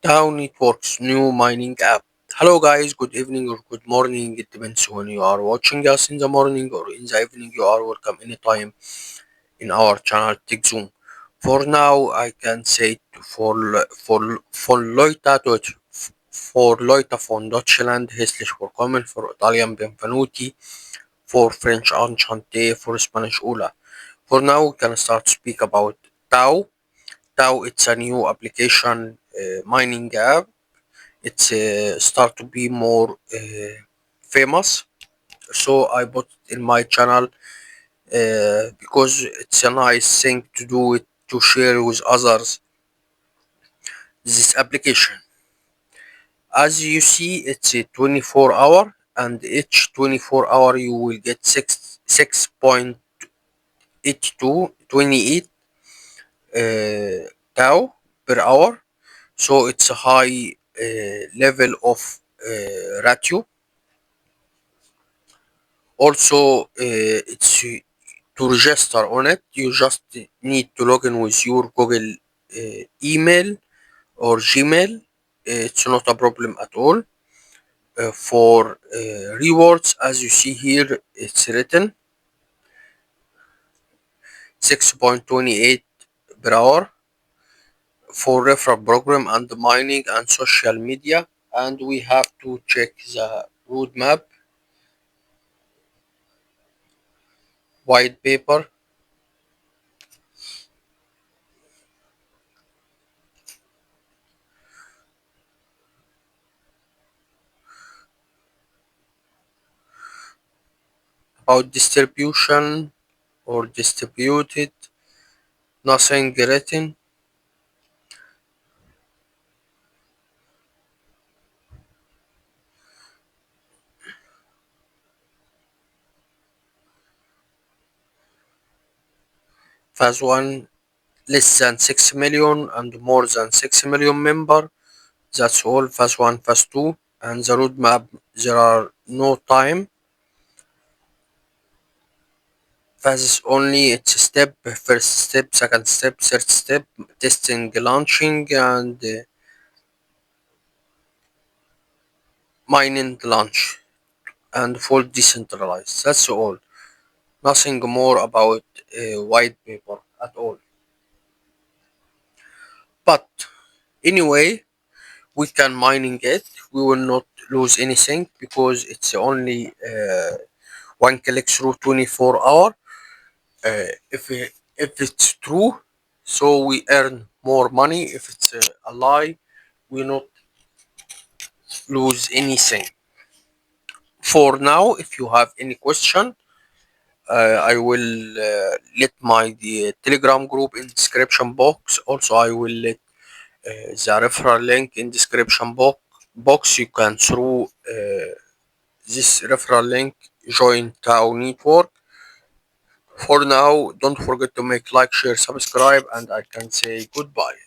Tau Network's new mining app. Hello guys, good evening or good morning. It depends when you are watching us in the morning or in the evening. You are welcome anytime in our channel TechZone. For now, I can say for Leute von Deutschland herzlich willkommen, for Italian benvenuti, for French enchanté, for Spanish hola. For now, we can start to speak about Tau. Tau, it's a new application mining app. It's start to be more famous, so I put it in my channel because it's a nice thing to do it to share with others this application. As you see, it's a 24 hour, and each 24 hour you will get 6.8228 tau per hour. So it's a high level of ratio. Also, it's to register on it. You just need to log in with your Google email or Gmail. It's not a problem at all. For rewards, as you see here, it's written 6.28 per hour for referral program and mining and social media. And we have to check the roadmap, white paper about distribution or distributed, nothing written. Phase 1 less than 6 million and more than 6 million member. That's all. Phase 1, phase 2, and the roadmap. There are no time phases only. It's a step: first step, second step, third step, testing, launching, and mining launch, and full decentralized. That's all. Nothing more about white paper at all. But anyway, we can mining it. We will not lose anything because it's only one click through 24 hour. If it's true, so we earn more money. If it's a lie, we not lose anything. For now, if you have any question, I will let the Telegram group in description box. Also, I will let the referral link in description box. You can through this referral link join Tau Network. For now, don't forget to make like, share, subscribe, and I can say goodbye.